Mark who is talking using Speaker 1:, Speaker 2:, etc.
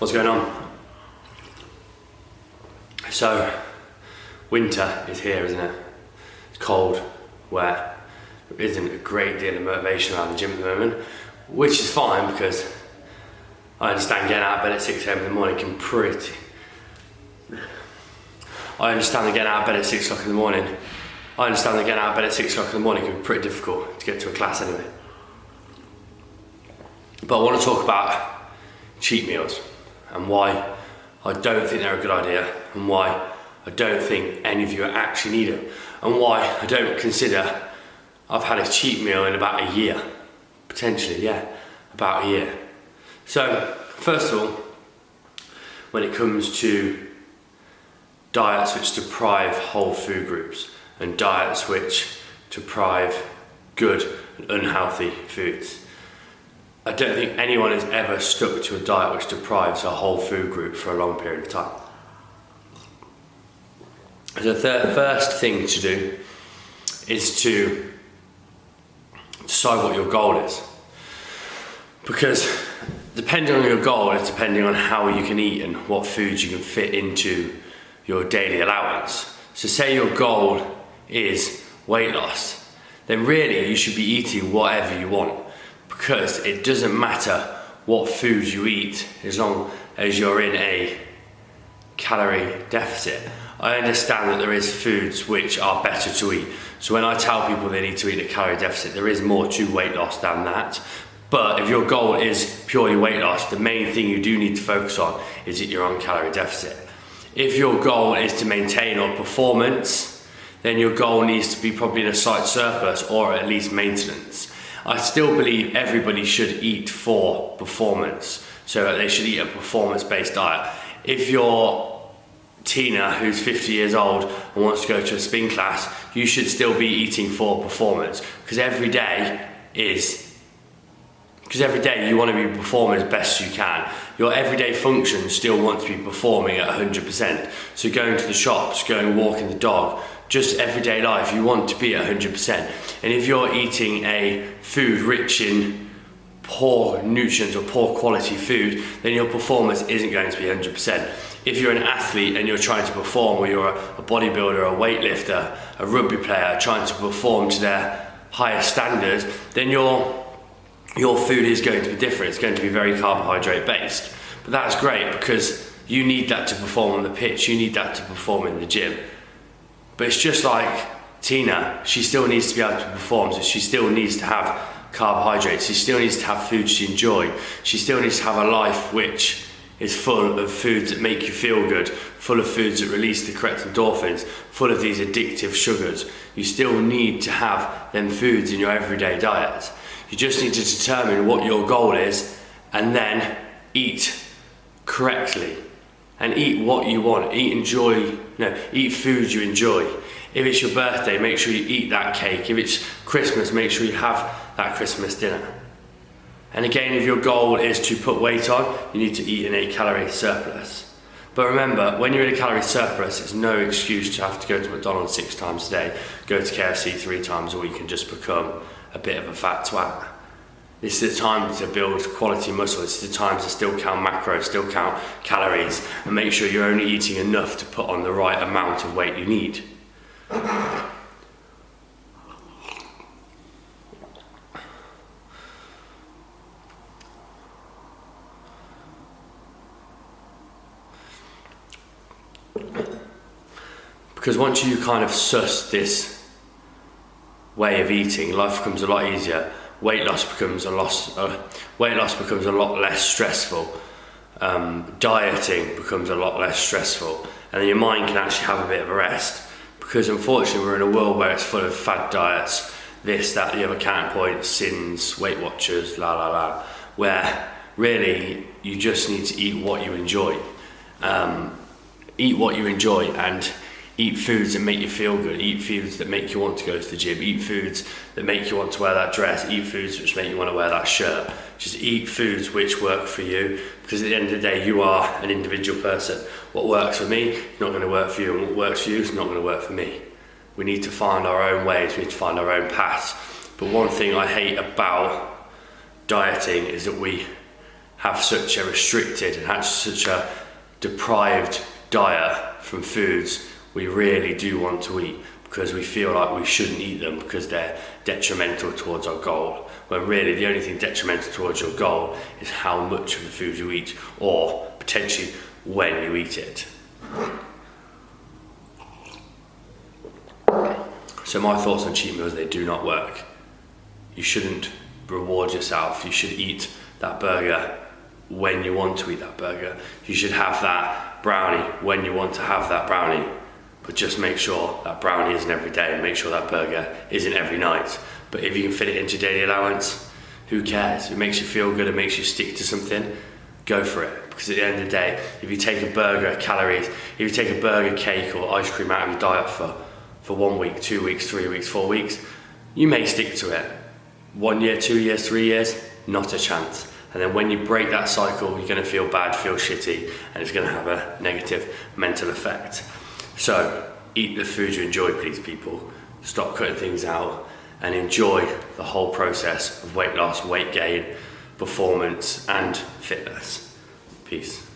Speaker 1: What's going on? So, winter is here, isn't it? It's cold, wet. There isn't a great deal of motivation around the gym at the moment, which is fine because I understand getting out of bed at 6 a.m. in the morning can pretty... I understand that getting out of bed at 6 o'clock in the morning can be pretty difficult to get to a class anyway. But I want to talk about cheat meals and why I don't think they're a good idea, and why I don't think any of you actually need them, and why I don't consider I've had a cheat meal in about a year. Potentially, yeah, about a year. So, first of all, when it comes to diets which deprive whole food groups and diets which deprive good and unhealthy foods, I don't think anyone has ever stuck to a diet which deprives a whole food group for a long period of time. The first thing to do is to decide what your goal is. Because depending on your goal, it's depending on how you can eat and what foods you can fit into your daily allowance. So say your goal is weight loss, then really you should be eating whatever you want, because it doesn't matter what food you eat as long as you're in a calorie deficit. I understand that there is foods which are better to eat. So when I tell people they need to eat a calorie deficit, there is more to weight loss than that. But if your goal is purely weight loss, the main thing you do need to focus on is that you're on calorie deficit. If your goal is to maintain or performance, then your goal needs to be probably in a slight surplus or at least maintenance. I still believe everybody should eat for performance, so they should eat a performance-based diet. If you're Tina, who's 50 years old and wants to go to a spin class, you should still be eating for performance, because every day you want to be performing as best you can. Your everyday functions still want to be performing at 100%. So going to the shops, going walking the dog, just everyday life, you want to be at 100%. And if you're eating a food rich in poor nutrients or poor quality food, then your performance isn't going to be 100%. If you're an athlete and you're trying to perform, or you're a bodybuilder, a weightlifter, a rugby player trying to perform to their highest standards, then your food is going to be different. It's going to be very carbohydrate based. But that's great, because you need that to perform on the pitch, you need that to perform in the gym. But it's just like Tina, she still needs to be able to perform, so she still needs to have carbohydrates, she still needs to have food she enjoys, she still needs to have a life which is full of foods that make you feel good, full of foods that release the correct endorphins, full of these addictive sugars. You still need to have them foods in your everyday diet. You just need to determine what your goal is and then eat correctly. And eat what you want, eat food you enjoy. If it's your birthday, make sure you eat that cake. If it's Christmas, make sure you have that Christmas dinner. And again, if your goal is to put weight on, you need to eat in a calorie surplus. But remember, when you're in a calorie surplus, it's no excuse to have to go to McDonald's 6 times a day, go to KFC 3 times a week and just become a bit of a fat twat. This is the time to build quality muscle. It's the time to still count macros, still count calories, and make sure you're only eating enough to put on the right amount of weight you need. Because once you kind of suss this way of eating, life becomes a lot easier. Weight loss becomes a lot less stressful. Dieting becomes a lot less stressful, and then your mind can actually have a bit of a rest. Because unfortunately, we're in a world where it's full of fad diets, this, that, the other, counterpoints, sins, Weight Watchers, where really you just need to eat what you enjoy. Eat what you enjoy and eat foods that make you feel good, eat foods that make you want to go to the gym, eat foods that make you want to wear that dress, eat foods which make you want to wear that shirt. Just eat foods which work for you, because at the end of the day, you are an individual person. What works for me is not going to work for you, and what works for you is not going to work for me. We need to find our own ways, we need to find our own paths. But one thing I hate about dieting is that we have such a restricted and have such a deprived diet from foods we really do want to eat, because we feel like we shouldn't eat them because they're detrimental towards our goal, when really the only thing detrimental towards your goal is how much of the food you eat, or potentially when you eat it. So my thoughts on cheat meals, they do not work. You shouldn't reward yourself. You should eat that burger when you want to eat that burger. You should have that brownie when you want to have that brownie. But just make sure that brownie isn't every day, and make sure that burger isn't every night. But if you can fit it into your daily allowance, who cares? It makes you feel good, it makes you stick to something, go for it. Because at the end of the day, if you take a burger, calories, if you take a burger, cake or ice cream out of your diet for 1 week, 2 weeks, 3 weeks, 4 weeks, you may stick to it. 1 year, 2 years, 3 years, not a chance. And then when you break that cycle, you're going to feel bad, feel shitty, and it's going to have a negative mental effect. So eat the food you enjoy, please, people. Stop cutting things out and enjoy the whole process of weight loss, weight gain, performance and fitness. Peace.